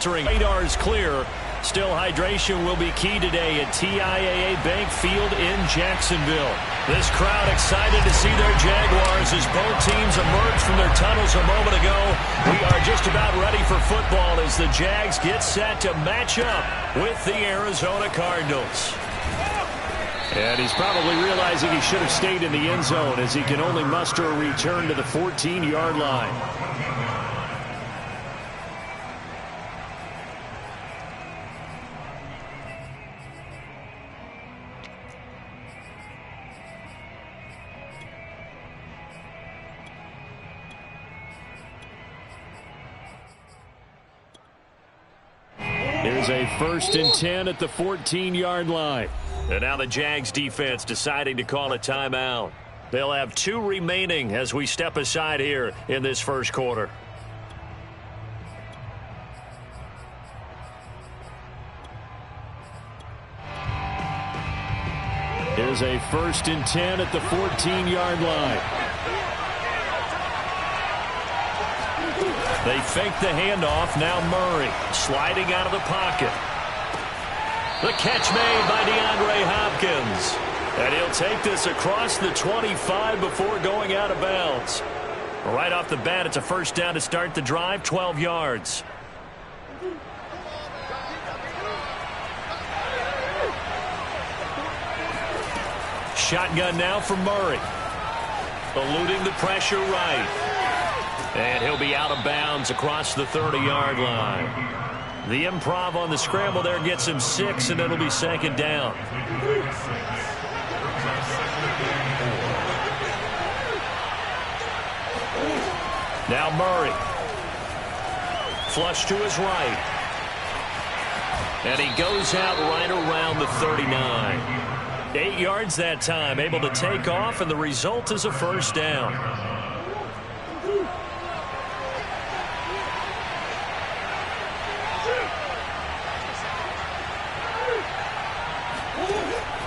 faltering. Radars clear. Still, hydration will be key today at TIAA Bank Field in Jacksonville. This crowd excited to see their Jaguars as both teams emerged from their tunnels a moment ago. We are just about ready for football as the Jags get set to match up with the Arizona Cardinals. And he's probably realizing he should have stayed in the end zone as he can only muster a return to the 14-yard line. Here's a 1st and 10 at the 14-yard line. And now the Jags defense deciding to call a timeout. They'll have 2 remaining as we step aside here in this first quarter. Here's a 1st and 10 at the 14-yard line. They fake the handoff. Now Murray sliding out of the pocket. The catch made by DeAndre Hopkins. And he'll take this across the 25 before going out of bounds. Right off the bat, it's a 1st down to start the drive, 12 yards. Shotgun now for Murray. Eluding the pressure right. And he'll be out of bounds across the 30-yard line. The improv on the scramble there gets him 6, and it'll be 2nd down. Now Murray. Flush to his right. And he goes out right around the 39. 8 yards that time, able to take off, and the result is a 1st down.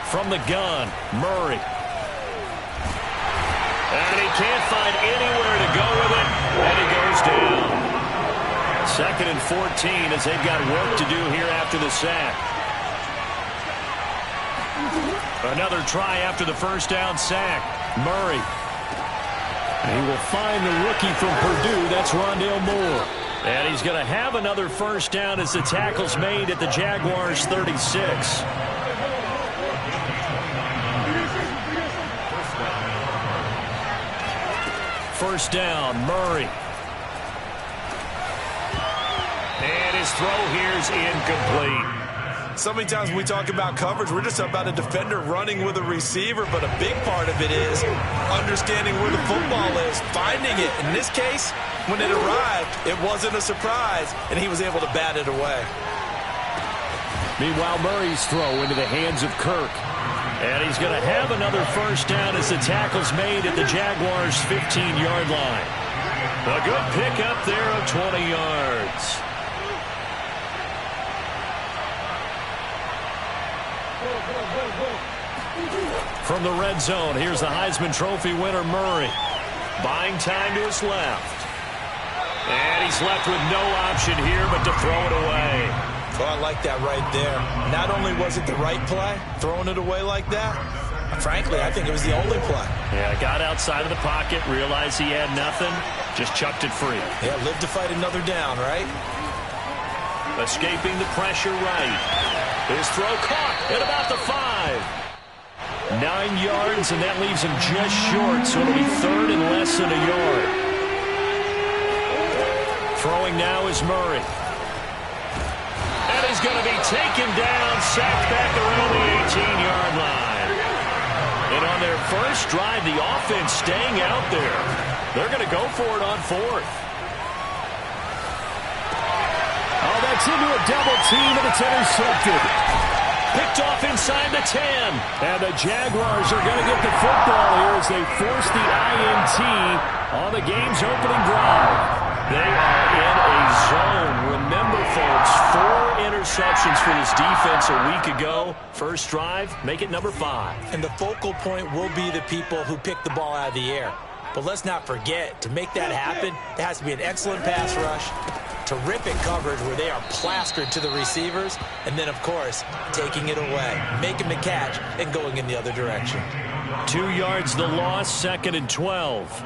From the gun, Murray. And he can't find anywhere to go with it, and he goes down. 2nd and 14 as they've got work to do here after the sack. Another try after the 1st down sack. Murray. And he will find the rookie from Purdue. That's Rondale Moore. And he's going to have another 1st down as the tackle's made at the Jaguars' 36. First down, Murray. And his throw here's incomplete. So many times when we talk about coverage, we're just about a defender running with a receiver, but a big part of it is understanding where the football is, finding it. In this case, when it arrived, it wasn't a surprise, and he was able to bat it away. Meanwhile, Murray's throw into the hands of Kirk. And he's going to have another 1st down as the tackle's made at the Jaguars' 15-yard line. A good pickup there of 20 yards. From the red zone, here's the Heisman Trophy winner, Murray. Buying time to his left. And he's left with no option here but to throw it away. Oh, I like that right there. Not only was it the right play, throwing it away like that, frankly, I think it was the only play. Yeah, got outside of the pocket, realized he had nothing, just chucked it free. Yeah, live to fight another down, right? Escaping the pressure right. His throw caught at about the 5. 9 yards, and that leaves him just short, so it'll be 3rd and less than a yard. Throwing now is Murray. And he's going to be taken down, sacked back around the 18-yard line. And on their first drive, the offense staying out there. They're going to go for it on 4th. Oh, that's into a double team, and it's intercepted. Picked off inside the 10. And the Jaguars are going to get the football here as they force the INT on the game's opening drive. They are in a zone. Remember, folks, 4 interceptions for this defense a week ago. First drive, make it number 5. And the focal point will be the people who pick the ball out of the air. But let's not forget, to make that happen, there has to be an excellent pass rush, Terrific coverage where they are plastered to the receivers, and then, of course, taking it away, making the catch, and going in the other direction. 2 yards the loss, 2nd and 12.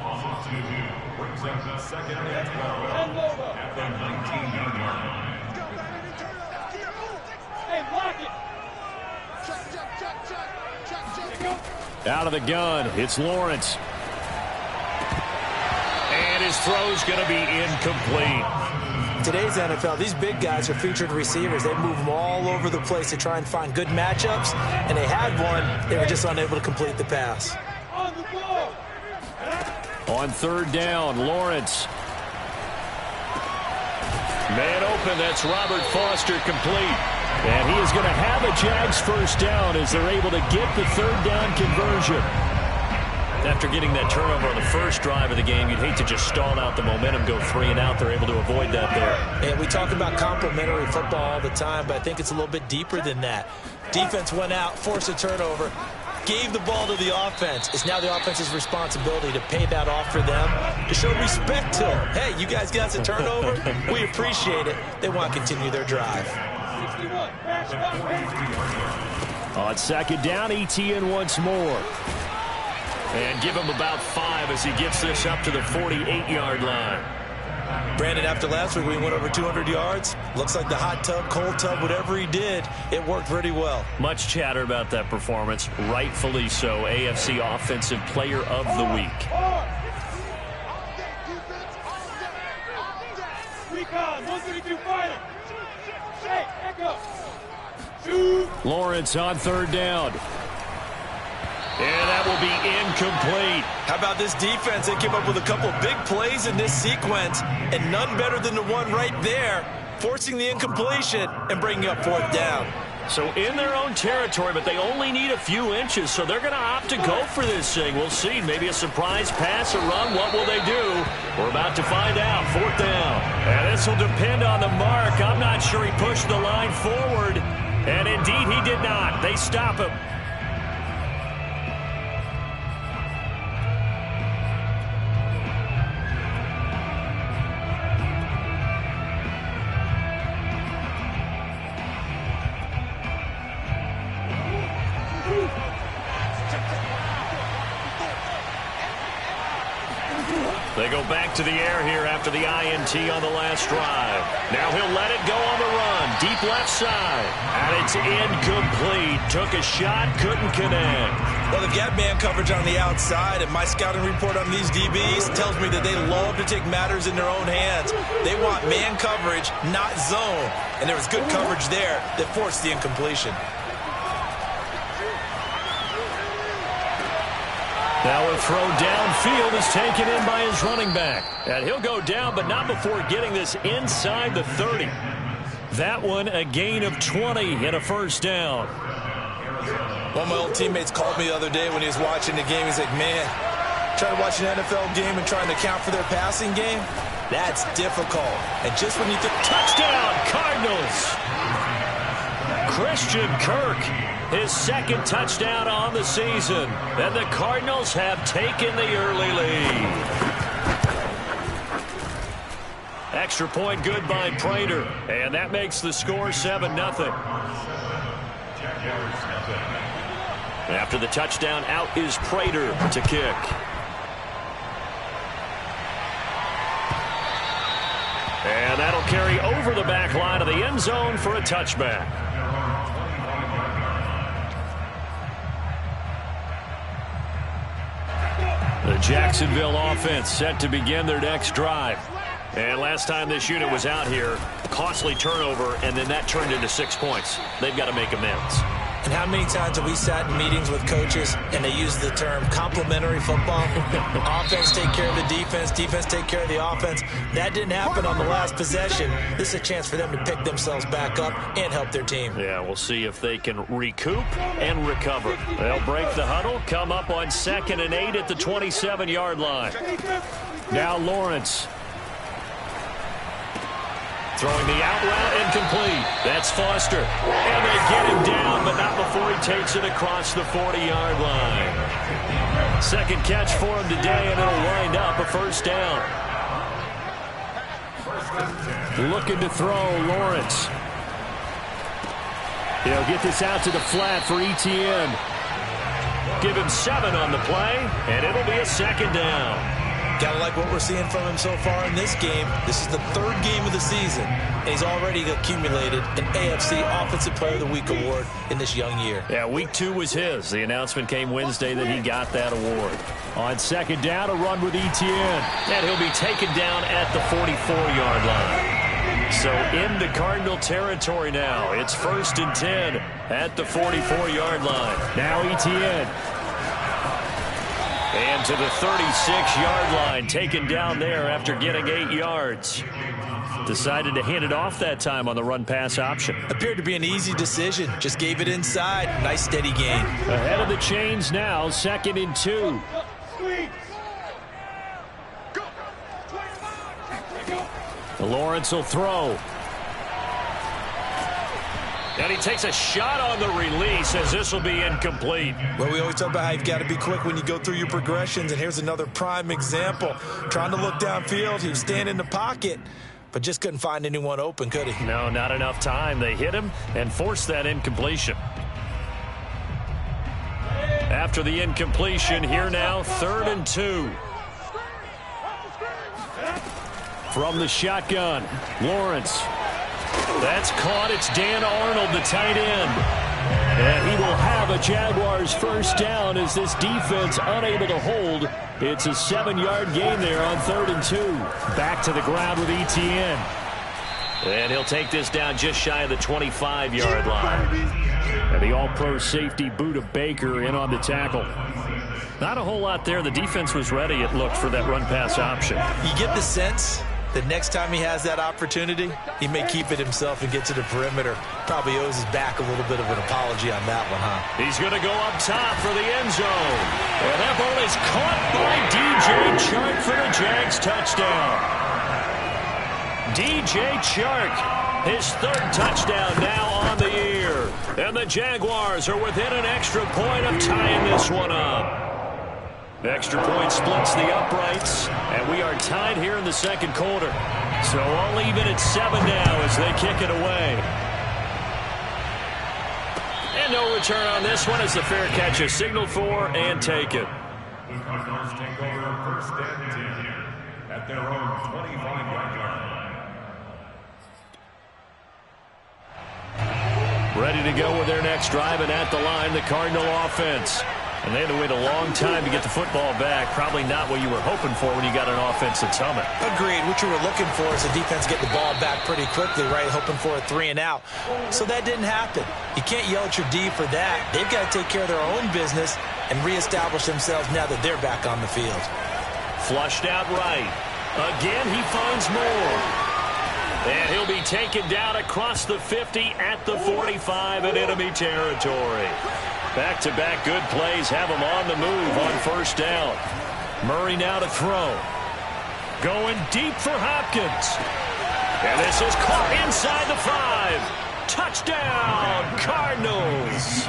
Out of the gun, it's Lawrence. And his throw's going to be incomplete. Today's NFL, these big guys are featured receivers. They move them all over the place to try and find good matchups, and they had one. They were just unable to complete the pass. On 3rd down, Lawrence. Man open, that's Robert Foster, complete. And he is going to have a Jags first down as they're able to get the 3rd down conversion. After getting that turnover on the first drive of the game, you'd hate to just stall out the momentum, go 3 and out. They're able to avoid that there. And we talk about complementary football all the time, but I think it's a little bit deeper than that. Defense went out, forced a turnover, gave the ball to the offense. It's now the offense's responsibility to pay that off for them, to show respect to them. Hey, you guys got a turnover? We appreciate it. They want to continue their drive. On 2nd down, Etienne once more. And give him about 5 as he gets this up to the 48-yard line. Brandon, after last week, we went over 200 yards. Looks like the hot tub, cold tub, whatever he did, it worked pretty well. Much chatter about that performance. Rightfully so. AFC Offensive Player of the Week. Lawrence on 3rd down. And that will be incomplete. How about this defense? They came up with a couple of big plays in this sequence, and none better than the one right there, forcing the incompletion and bringing up 4th down. So in their own territory, but they only need a few inches, so they're going to opt to go for this thing. We'll see. Maybe a surprise pass or run. What will they do? We're about to find out. 4th down. And this will depend on the mark. I'm not sure he pushed the line forward. And indeed, he did not. They stop him. They go back to the air here after the INT on the last drive. Now he'll let it go on the run. Deep left side. And it's incomplete. Took a shot, couldn't connect. Well, they've got man coverage on the outside, and my scouting report on these DBs tells me that they love to take matters in their own hands. They want man coverage, not zone. And there was good coverage there that forced the incompletion. Now a throw downfield is taken in by his running back. And he'll go down, but not before getting this inside the 30. That one a gain of 20 and a first down. One of my old teammates called me the other day when he was watching the game. He's like, man, trying to watch an NFL game and trying to account for their passing game, that's difficult. And just when you think, touchdown, Cardinals! Christian Kirk, his 2nd touchdown on the season. And the Cardinals have taken the early lead. Extra point good by Prater. And that makes the score 7-0. After the touchdown, out is Prater to kick. And that'll carry over the back line of the end zone for a touchback. The Jacksonville offense set to begin their next drive. And last time this unit was out here, costly turnover, and then that turned into 6 points. They've got to make amends. And how many times have we sat in meetings with coaches and they use the term complementary football? Offense take care of the defense, defense take care of the offense. That didn't happen on the last possession. This is a chance for them to pick themselves back up and help their team. Yeah, we'll see if they can recoup and recover. They'll break the huddle, come up on 2nd and 8 at the 27-yard line. Now Lawrence. Throwing the out route incomplete. That's Foster. And they get him down, but not before he takes it across the 40-yard line. Second catch for him today, and it'll wind up a first down. Looking to throw, Lawrence. He'll get this out to the flat for Etienne. Give him 7 on the play, and it'll be a second down. Gotta like what we're seeing from him so far in this game. This is the 3rd game of the season, and he's already accumulated an AFC Offensive Player of the Week award in this young year. Yeah, week 2 was his. The announcement came Wednesday that he got that award. On second down, a run with Etienne, and he'll be taken down at the 44-yard line. So into Cardinal territory now. It's 1st and 10 at the 44-yard line. Now Etienne. And to the 36-yard line, taken down there after getting 8 yards. Decided to hand it off that time on the run-pass option. Appeared to be an easy decision. Just gave it inside. Nice, steady gain. Ahead of the chains now, 2nd and 2. Lawrence will throw. And he takes a shot on the release as this will be incomplete. Well, we always talk about how you've got to be quick when you go through your progressions, and here's another prime example. Trying to look downfield, he was standing in the pocket, but just couldn't find anyone open, could he? No, not enough time. They hit him and forced that incompletion. After the incompletion, here now, 3rd and 2. From the shotgun, Lawrence. That's caught. It's Dan Arnold, the tight end. And he will have a Jaguars first down as this defense unable to hold. It's a 7-yard gain there on 3rd and 2. Back to the ground with Etienne. And he'll take this down just shy of the 25-yard line. And the all-pro safety Buda Baker in on the tackle. Not a whole lot there. The defense was ready, it looked, for that run-pass option. You get the sense that next time he has that opportunity, he may keep it himself and get to the perimeter. Probably owes his back a little bit of an apology on that one, huh? He's going to go up top for the end zone. And that ball is caught by DJ Chark for the Jags touchdown. DJ Chark, his 3rd touchdown now on the year. And the Jaguars are within an extra point of tying this one up. Extra point splits the uprights, and we are tied here in the 2nd quarter. So all even at 7 now as they kick it away. And no return on this one as the fair catch is signaled for and taken. Cardinals take over 1st and 10 at their own 25-yard line. Ready to go with their next drive, and at the line, the Cardinal offense. And they had to wait a long time to get the football back. Probably not what you were hoping for when you got an offense that's humming. Agreed. What you were looking for is the defense get the ball back pretty quickly, right? Hoping for a 3 and out. So that didn't happen. You can't yell at your D for that. They've got to take care of their own business and reestablish themselves now that they're back on the field. Flushed out right. Again, he finds more. And he'll be taken down across the 50 at the 45 in enemy territory. Back-to-back good plays have him on the move on 1st down. Murray now to throw. Going deep for Hopkins. And this is caught inside the 5. Touchdown, Cardinals.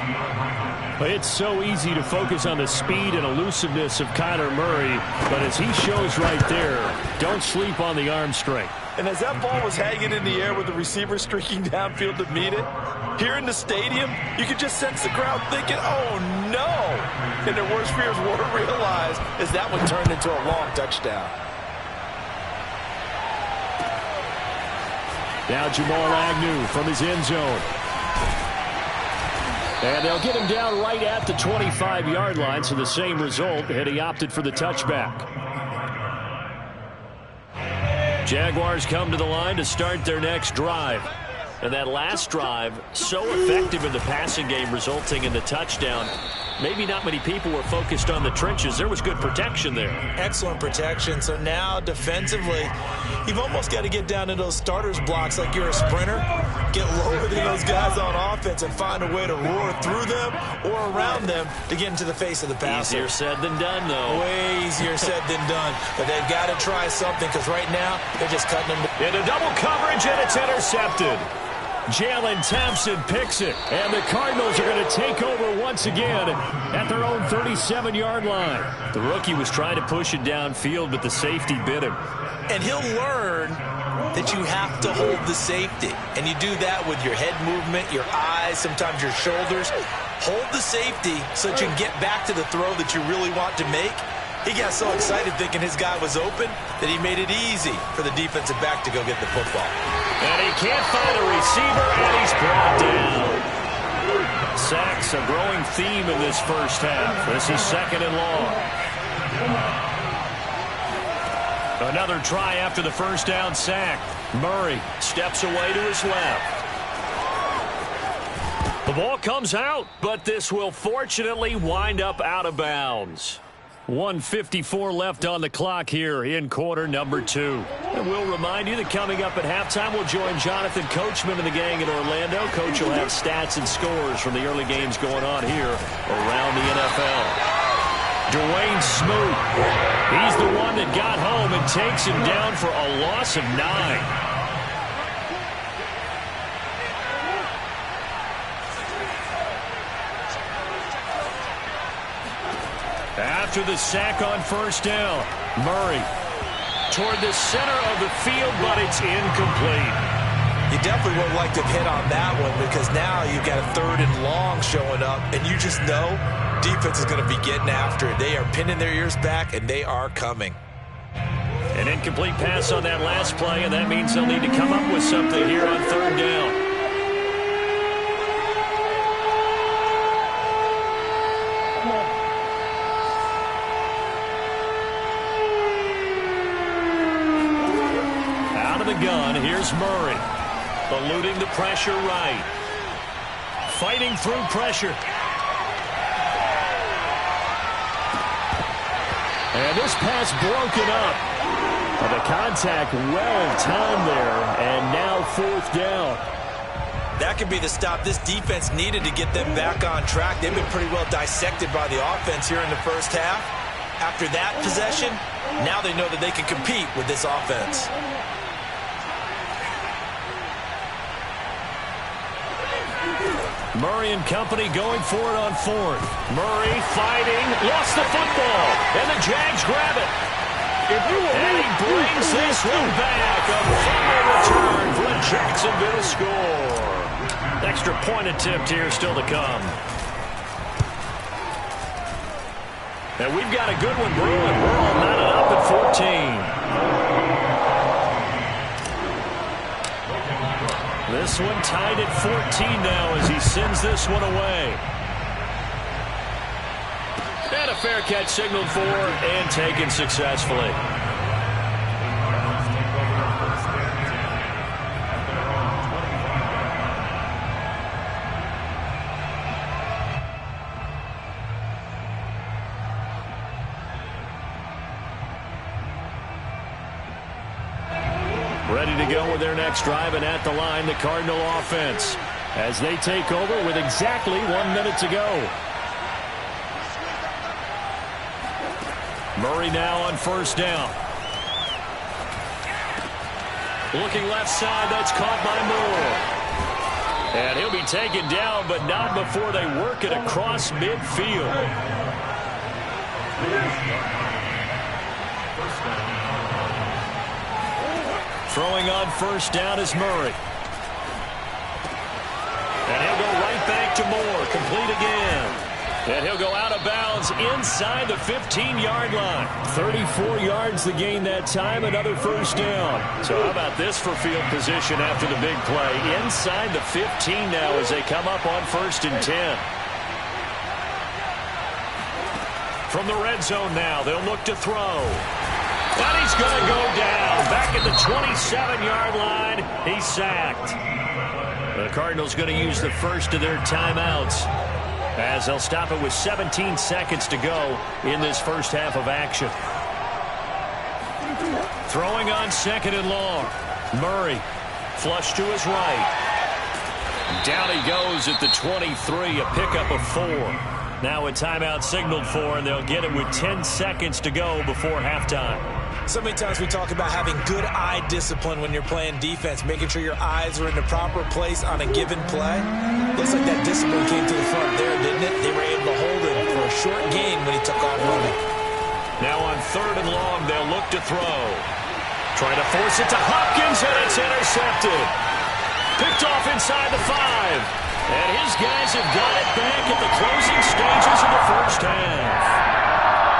It's so easy to focus on the speed and elusiveness of Kyler Murray, but as he shows right there, don't sleep on the arm strength. And as that ball was hanging in the air with the receiver streaking downfield to meet it, here in the stadium, you could just sense the crowd thinking, oh, no. And their worst fears were realized as that one turned into a long touchdown. Now Jamal Agnew from his end zone. And they'll get him down right at the 25-yard line, so the same result, and he opted for the touchback. Jaguars come to the line to start their next drive. And that last drive, so effective in the passing game, resulting in the touchdown. Maybe not many people were focused on the trenches. There was good protection there. Excellent protection. So now defensively, you've almost got to get down to those starters blocks like you're a sprinter. Get lower than those guys on offense and find a way to roar through them or around them to get into the face of the passer. Easier said than done, though. Way easier said than done. But they've got to try something because right now they're just cutting them. Into double coverage, and it's intercepted. Jalen Thompson picks it, and the Cardinals are going to take over once again at their own 37-yard line. The rookie was trying to push it downfield, but the safety bit him. And he'll learn that you have to hold the safety. And you do that with your head movement, your eyes, sometimes your shoulders. Hold the safety so that you can get back to the throw that you really want to make. He got so excited thinking his guy was open that he made it easy for the defensive back to go get the football. And he can't find a receiver, and he's brought down. Sacks, a growing theme in this first half. This is 2nd and long. Another try after the first down sack. Murray steps away to his left. The ball comes out, but this will fortunately wind up out of bounds. 1:54 left on the clock here in quarter number 2. And we'll remind you that coming up at halftime, we'll join Jonathan Coachman and the gang in Orlando. Coach will have stats and scores from the early games going on here around the NFL. Dwayne Smoot, he's the one that got home and takes him down for a loss of 9. After the sack on first down, Murray toward the center of the field, but it's incomplete. You definitely would like to have hit on that one because now you've got a 3rd and long showing up, and you just know defense is going to be getting after it. They are pinning their ears back, and they are coming. An incomplete pass on that last play, and that means they'll need to come up with something here on 3rd down. Gun. Here's Murray, eluding the pressure right, fighting through pressure. And this pass broken up. The contact well timed there, and now 4th down. That could be the stop this defense needed to get them back on track. They've been pretty well dissected by the offense here in the first half. After that possession, now they know that they can compete with this offense. Murray and company going for it on 4th. Murray fighting, lost the football, and the Jags grab it. And he brings this one back. A fumble return for a Jacksonville score. Extra point attempt here still to come. And we've got a good one brewing. We're all knotted up at 14. This one tied at 14 now as he sends this one away. And a fair catch signaled for and taken successfully. Ready to go with their next drive, and at the line, the Cardinal offense as they take over with exactly 1 minute to go. Murray now on first down. Looking left side, that's caught by Moore. And he'll be taken down, but not before they work it across midfield. Throwing on first down is Murray. And he'll go right back to Moore. Complete again. And he'll go out of bounds inside the 15-yard line. 34 yards the gain that time. Another first down. So how about this for field position after the big play? Inside the 15 now as they come up on 1st and 10. From the red zone now, they'll look to throw. And he's going to go down. Back at the 27-yard line. He's sacked. The Cardinals going to use the first of their timeouts as they'll stop it with 17 seconds to go in this first half of action. Throwing on 2nd and long. Murray flush to his right. Down he goes at the 23, a pickup of 4. Now a timeout signaled for, and they'll get it with 10 seconds to go before halftime. So many times we talk about having good eye discipline when you're playing defense, making sure your eyes are in the proper place on a given play. Looks like that discipline came to the front there, didn't it? They were able to hold him for a short gain when he took off running. Now on 3rd and long, they'll look to throw. Trying to force it to Hopkins, and it's intercepted. Picked off inside the 5. And his guys have got it back at the closing stages of the first half.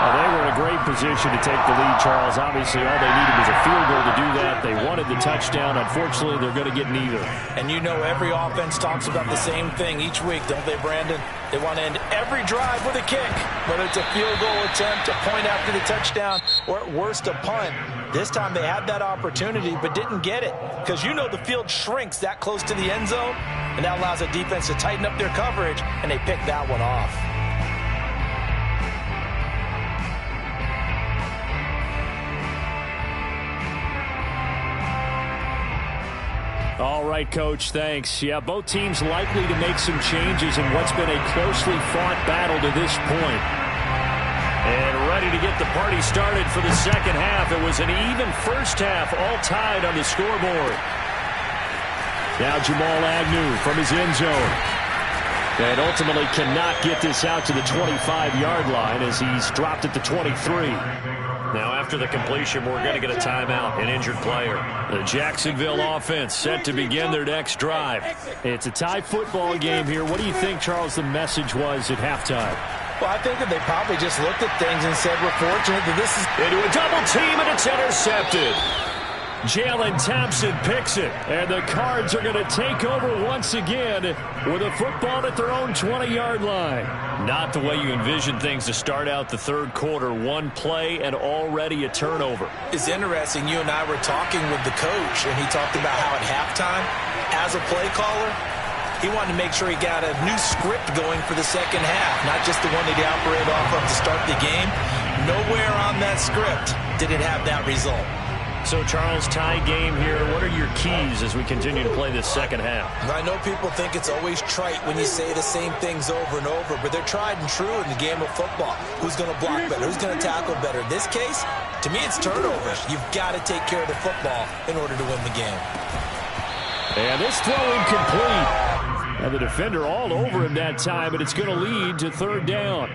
Well, they were in a great position to take the lead, Charles. Obviously, all they needed was a field goal to do that. They wanted the touchdown. Unfortunately, they're going to get neither. And you know every offense talks about the same thing each week, don't they, Brandon? They want to end every drive with a kick, whether it's a field goal attempt, a point after the touchdown, or at worst a punt. This time they had that opportunity but didn't get it because you know the field shrinks that close to the end zone, and that allows the defense to tighten up their coverage, and they pick that one off. All right, Coach, thanks. Yeah, both teams likely to make some changes in what's been a closely fought battle to this point. And ready to get the party started for the second half. It was an even first half, all tied on the scoreboard. Now Jamal Agnew from his end zone. And ultimately cannot get this out to the 25-yard line as he's dropped at the 23. Now after the completion, we're going to get a timeout, an injured player. The Jacksonville offense set to begin their next drive. It's a tie football game here. What do you think, Charles, the message was at halftime? Well, I think that they probably just looked at things and said, we're fortunate that this is... Into a double team, and it's intercepted. Jalen Thompson picks it, and the Cards are going to take over once again with a football at their own 20-yard line. Not the way you envision things to start out the third quarter. One play and already a turnover. It's interesting. You and I were talking with the coach, and he talked about how at halftime, as a play caller, he wanted to make sure he got a new script going for the second half, not just the one that he operated off of to start the game. Nowhere on that script did it have that result. So, Charles, tie game here. What are your keys as we continue to play this second half? I know people think it's always trite when you say the same things over and over, but they're tried and true in the game of football. Who's going to block better? Who's going to tackle better? In this case, to me, it's turnovers. You've got to take care of the football in order to win the game. And this throw incomplete. And the defender all over him that time, but it's going to lead to third down.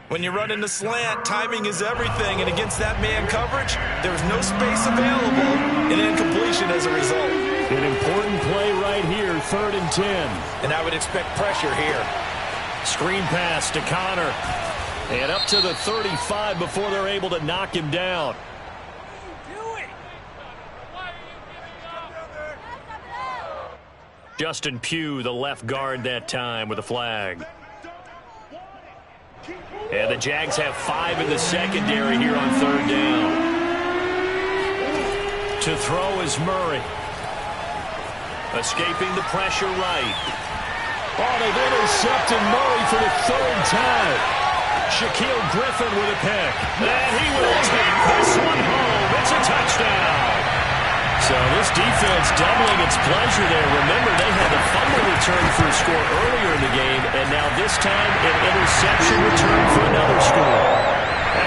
When you run in the slant, timing is everything, and against that man coverage, there's no space available, and incompletion as a result. An important play right here, 3rd and 10. And I would expect pressure here. Screen pass to Connor, and up to the 35 before they're able to knock him down. Justin Pugh, the left guard that time with a flag. And the Jags have 5 in the secondary here on 3rd down. To throw is Murray. Escaping the pressure right. Oh, they've intercepted Murray for the 3rd time. Shaquille Griffin with a pick. And he will take this one home. It's a touchdown. So this defense doubling its pleasure there. Remember, they had a fumble return for a score earlier in the game, and now this time an interception return for another score.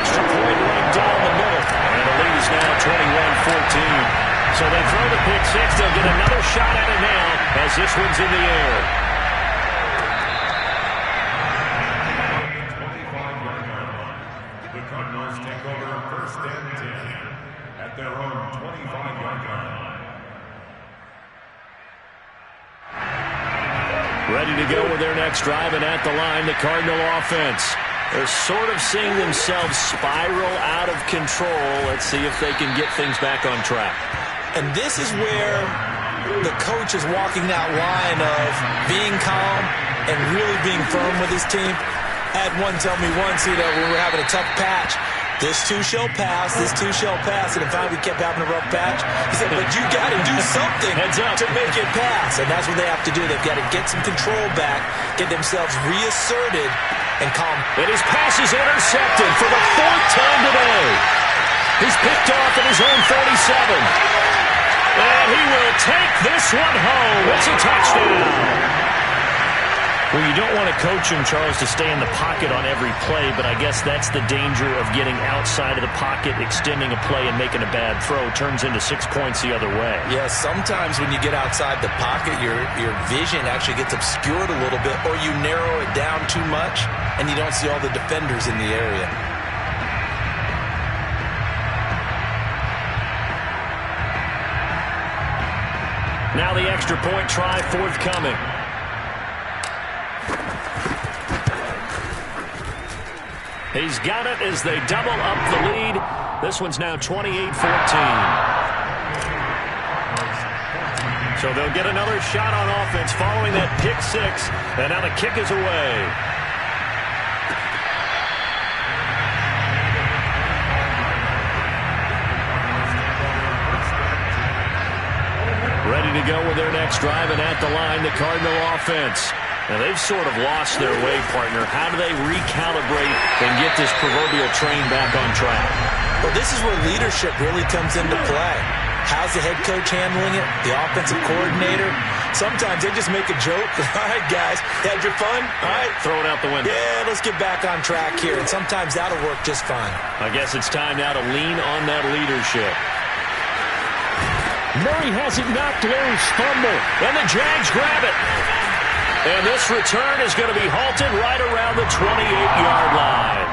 Extra point right down the middle, and the lead is now 21-14. So they throw the pick six. They'll get another shot at it now as this one's in the air. 25-yard line. The Cardinals take over 1st and 10 at their own 25-yard line. Ready to go with their next drive, and at the line, the Cardinal offense. They're sort of seeing themselves spiral out of control. Let's see if they can get things back on track. And this is where the coach is walking that line of being calm and really being firm with his team. I had one tell me once, when we were having a tough patch, this too shall pass, this too shall pass. And in fact, we kept having a rough patch. He said, but you got to do something to make it pass. And that's what they have to do. They've got to get some control back, get themselves reasserted, and calm. And his pass is intercepted for the 4th time today. He's picked off at his own 37. And he will take this one home. It's a touchdown. Well, you don't want to coach him, Charles, to stay in the pocket on every play, but I guess that's the danger of getting outside of the pocket, extending a play, and making a bad throw. Turns into 6 points the other way. Yeah, sometimes when you get outside the pocket, your vision actually gets obscured a little bit, or you narrow it down too much, and you don't see all the defenders in the area. Now the extra point try forthcoming. He's got it as they double up the lead. This one's now 28-14. So they'll get another shot on offense following that pick six. And now the kick is away. Ready to go with their next drive, and at the line, the Cardinal offense. Now, they've sort of lost their way, partner. How do they recalibrate and get this proverbial train back on track? Well, this is where leadership really comes into play. How's the head coach handling it? The offensive coordinator? Sometimes they just make a joke. All right, guys, had your fun? All right. Throw it out the window. Yeah, let's get back on track here. And sometimes that'll work just fine. I guess it's time now to lean on that leadership. Murray has it knocked loose. Fumble. And the Jags grab it. And this return is going to be halted right around the 28-yard line.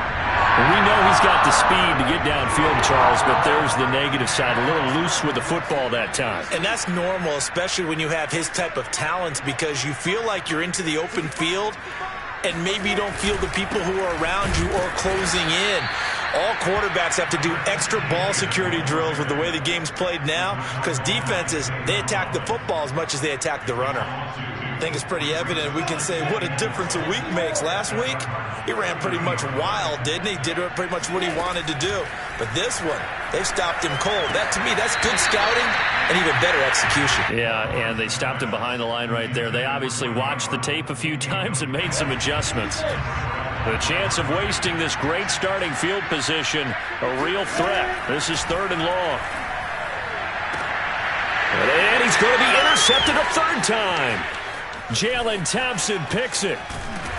We know he's got the speed to get downfield, Charles, but there's the negative side. A little loose with the football that time. And that's normal, especially when you have his type of talents, because you feel like you're into the open field and maybe you don't feel the people who are around you or closing in. All quarterbacks have to do extra ball security drills with the way the game's played now, because defenses, they attack the football as much as they attack the runner. I think it's pretty evident. We can say what a difference a week makes. Last week, he ran pretty much wild, didn't he? Did pretty much what he wanted to do. But this one, they've stopped him cold. That, to me, that's good scouting and even better execution. Yeah, and they stopped him behind the line right there. They obviously watched the tape a few times and made some adjustments. The chance of wasting this great starting field position, a real threat. This is 3rd and long. And he's going to be intercepted a 3rd time. Jalen Thompson picks it.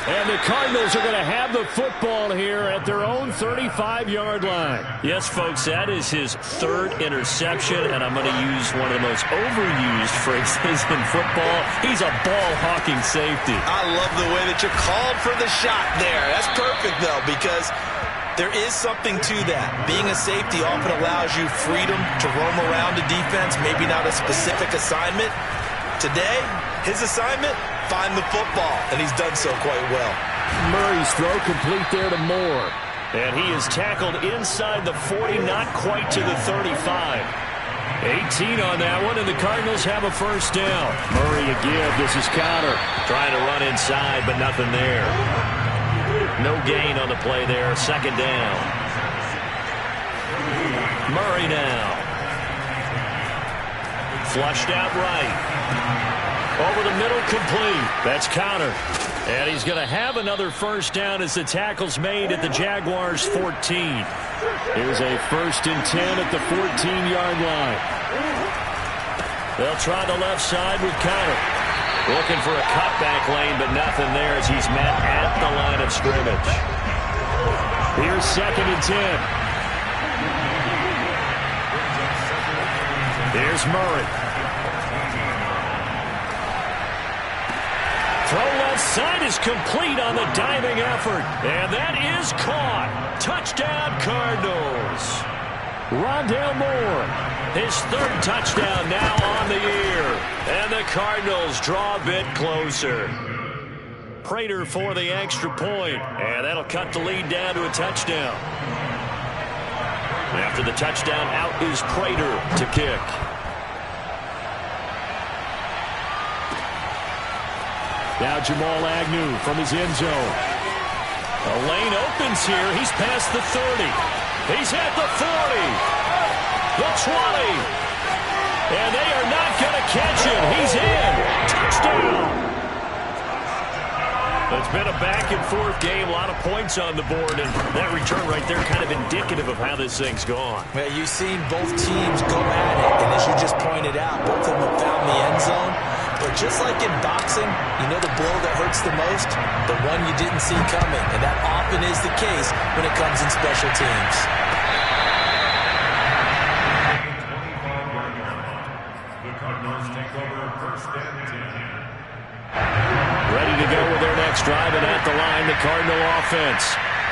And the Cardinals are going to have the football here at their own 35-yard line. Yes, folks, that is his 3rd interception, and I'm going to use one of the most overused phrases in football. He's a ball-hawking safety. I love the way that you called for the shot there. That's perfect, though, because there is something to that. Being a safety often allows you freedom to roam around a defense, maybe not a specific assignment. Today, his assignment, find the football, and he's done so quite well. Murray's throw complete there to Moore. And he is tackled inside the 40, not quite to the 35. 18 on that one, and the Cardinals have a 1st down. Murray again. This is Conner. Trying to run inside, but nothing there. No gain on the play there. 2nd down. Murray now. Flushed out right. Over the middle, complete. That's Conner. And he's going to have another 1st down as the tackle's made at the Jaguars' 14. Here's a 1st and 10 at the 14-yard line. They'll try the left side with Conner. Looking for a cutback lane, but nothing there as he's met at the line of scrimmage. Here's 2nd and 10. Here's Murray. Throw left side is complete on the diving effort. And that is caught. Touchdown, Cardinals. Rondale Moore. His 3rd touchdown now on the year. And the Cardinals draw a bit closer. Prater for the extra point. And that'll cut the lead down to a touchdown. After the touchdown, out is Prater to kick. Now Jamal Agnew from his end zone. A lane opens here. He's past the 30. He's at the 40. The 20. And they are not going to catch him. He's in. Touchdown. It's been a back-and-forth game. A lot of points on the board. And that return right there kind of indicative of how this thing's gone. Well, you've seen both teams go at it. And as you just pointed out, both of them have found the end zone. But just like in boxing, you know the blow that hurts the most? The one you didn't see coming. And that often is the case when it comes in special teams. The Cardinals take over 1st and 10. Ready to go with their next drive, and at the line, the Cardinal offense.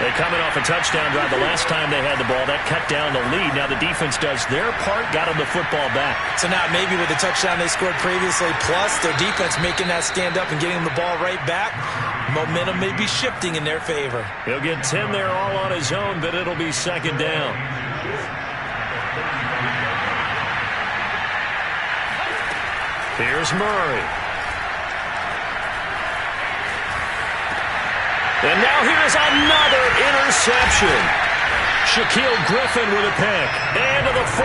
They coming off a touchdown drive the last time they had the ball. That cut down the lead. Now the defense does their part, got them the football back. So now maybe with the touchdown they scored previously, plus their defense making that stand up and getting them the ball right back, momentum may be shifting in their favor. He'll get 10 there all on his own, but it'll be second down. Here's Murray. And now here's another interception. Shaquille Griffin with a pick. And to the 43.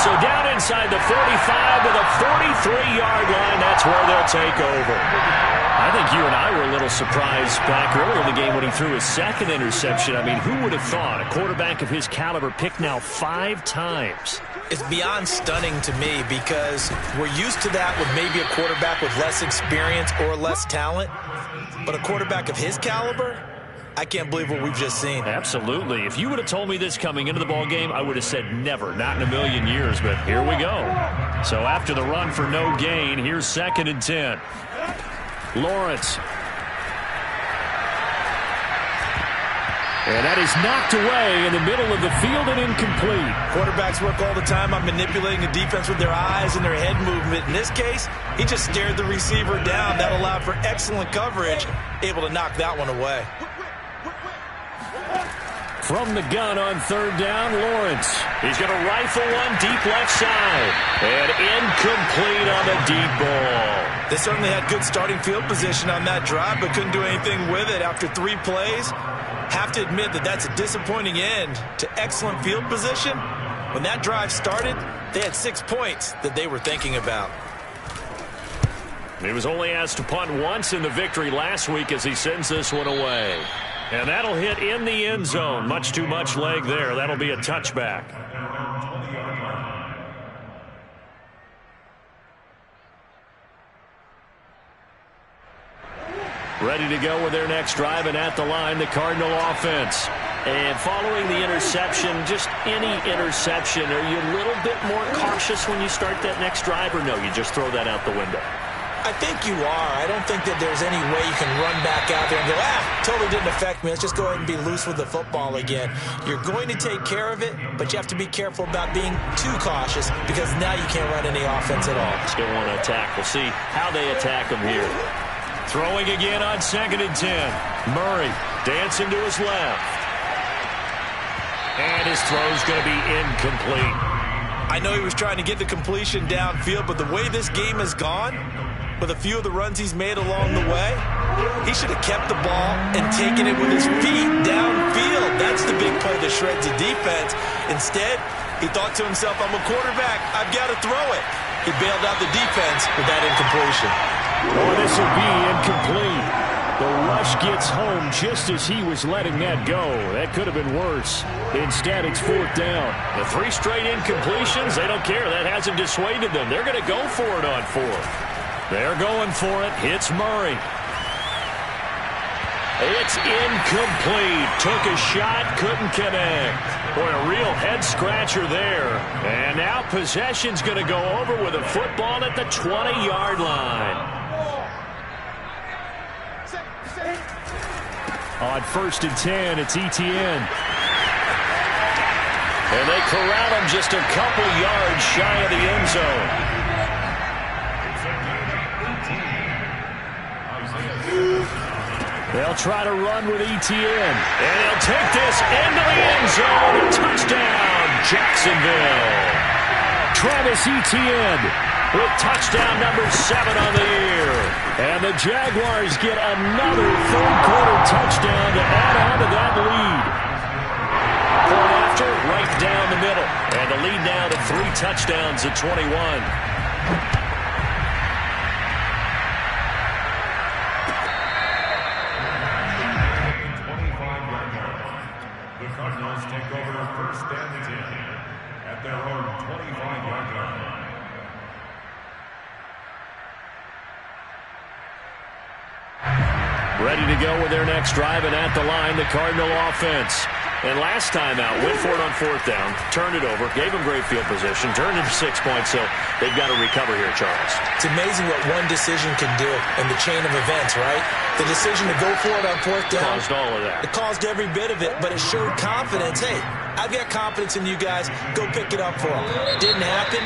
So down inside the 45 to the 43-yard line. That's where they'll take over. I think you and I were a little surprised back earlier in the game when he threw his second interception. I mean, who would have thought a quarterback of his caliber picked now 5 times? It's beyond stunning to me because we're used to that with maybe a quarterback with less experience or less talent. But a quarterback of his caliber, I can't believe what we've just seen. Absolutely. If you would have told me this coming into the ball game, I would have said never, not in a million years. But here we go. So after the run for no gain, here's 2nd and 10. Lawrence. And that is knocked away in the middle of the field and incomplete. Quarterbacks work all the time on manipulating the defense with their eyes and their head movement. In this case, he just stared the receiver down. That allowed for excellent coverage, able to knock that one away. From the gun on 3rd down, Lawrence. He's going to rifle one deep left side. And incomplete on the deep ball. They certainly had good starting field position on that drive, but couldn't do anything with it after 3 plays. Have to admit that that's a disappointing end to excellent field position. When that drive started, they had 6 points that they were thinking about. He was only asked to punt once in the victory last week as he sends this one away. And that'll hit in the end zone. Much too much leg there. That'll be a touchback. Ready to go with their next drive, and at the line, the Cardinal offense. And following the interception, just any interception, are you a little bit more cautious when you start that next drive, or no, you just throw that out the window? I think you are. I don't think that there's any way you can run back out there and go, totally didn't affect me. Let's just go ahead and be loose with the football again. You're going to take care of it, but you have to be careful about being too cautious because now you can't run any offense at all. Still want to attack. We'll see how they attack him here. Throwing again on 2nd and 10. Murray dancing to his left. And his throw's going to be incomplete. I know he was trying to get the completion downfield, but the way this game has gone, with a few of the runs he's made along the way, he should have kept the ball and taken it with his feet downfield. That's the big play that shreds the defense. Instead, he thought to himself, I'm a quarterback, I've got to throw it. He bailed out the defense with that incompletion. Oh, this will be incomplete. The rush gets home just as he was letting that go. That could have been worse. Instead, it's 4th down. The 3 straight incompletions, they don't care. That hasn't dissuaded them. They're going to go for it on 4th. They're going for it. Hits Murray. It's incomplete. Took a shot, couldn't connect. Boy, a real head-scratcher there. And now possession's going to go over with a football at the 20-yard line. On 1st and 10, it's Etienne. And they corral him just a couple yards shy of the end zone. They'll try to run with Etienne. And he'll take this into the end zone. Touchdown, Jacksonville. Travis Etienne with touchdown number 7 on the year. And the Jaguars get another 3rd-quarter touchdown to add on to that lead. Point after, right down the middle. And the lead now to 3 touchdowns at 21. Ready to go with their next drive, and at the line, the Cardinal offense. And last time out, went for it on 4th down, turned it over, gave them great field position, turned it for 6 points, so they've got to recover here, Charles. It's amazing what one decision can do in the chain of events, right? The decision to go for it on 4th down. Caused all of that. It caused every bit of it, but it showed confidence. Hey, I've got confidence in you guys. Go pick it up for them. Didn't happen.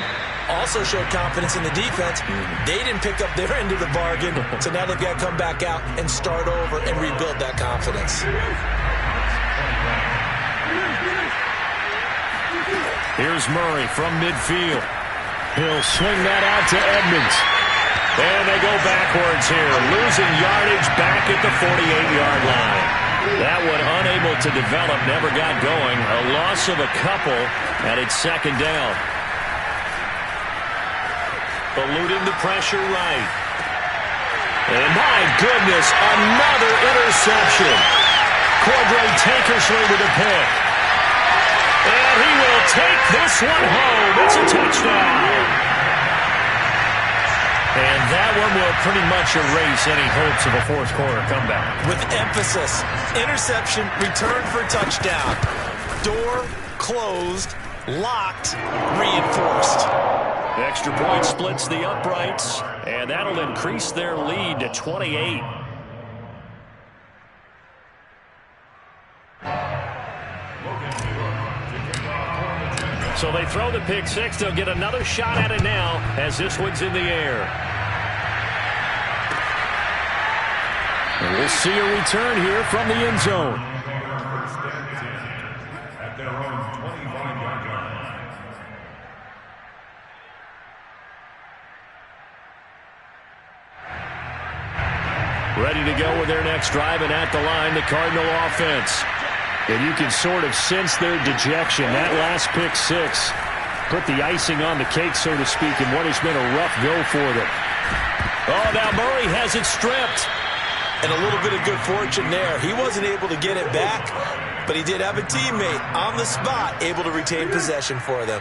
Also showed confidence in the defense. They didn't pick up their end of the bargain, so now they've got to come back out and start over and rebuild that confidence. Here's Murray from midfield. He'll swing that out to Edmonds. And they go backwards here, losing yardage back at the 48-yard line. That one unable to develop, never got going. A loss of a couple, and it's 2nd down. Eluding the pressure right. And my goodness, another interception. Cordray Tankersley with a pick. And he will take this one home. It's a touchdown. And that one will pretty much erase any hopes of a fourth-quarter comeback. With emphasis, interception, return for touchdown. Door closed, locked, reinforced. The extra point splits the uprights, and that'll increase their lead to 28. So they throw the pick six. They'll get another shot at it now as this one's in the air. And we'll see a return here from the end zone. At their own 25-yard line. Ready to go with their next drive, and at the line, the Cardinal offense. And you can sort of sense their dejection. That last pick six put the icing on the cake, so to speak, in what has been a rough go for them. Oh, now Murray has it stripped. And a little bit of good fortune there. He wasn't able to get it back, but he did have a teammate on the spot able to retain possession for them.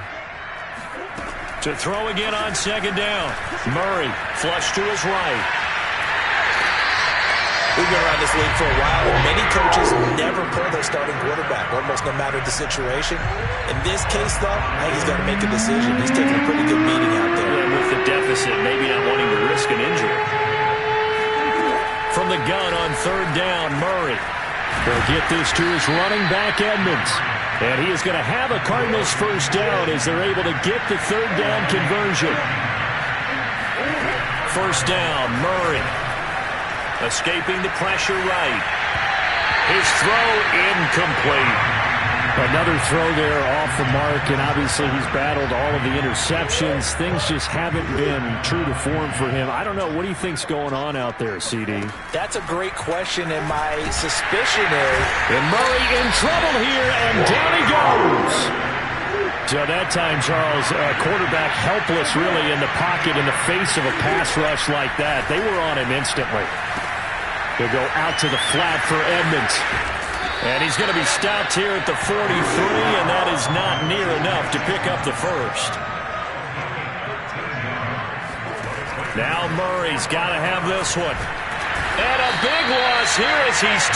To throw again on 2nd down. Murray flush to his right. We've been around this league for a while, and many coaches never pull their starting quarterback, almost no matter the situation. In this case, though, I think he's got to make a decision. He's taking a pretty good beating out there. Yeah, with the deficit, maybe not wanting to risk an injury. From the gun on 3rd down, Murray. They'll get this to his running back, Edmonds. And he is going to have a Cardinals first down as they're able to get the 3rd down conversion. 1st down, Murray. Escaping the pressure right. His throw incomplete. Another throw there off the mark, and obviously he's battled all of the interceptions. Things just haven't been true to form for him. I don't know. What do you think's going on out there, CD? That's a great question, and my suspicion is... And Murray in trouble here, and down he goes. So that time, Charles, quarterback helpless really in the pocket in the face of a pass rush like that. They were on him instantly. They'll go out to the flat for Edmonds. And he's going to be stopped here at the 43, and that is not near enough to pick up the first. Now Murray's got to have this one. And a big loss here as he's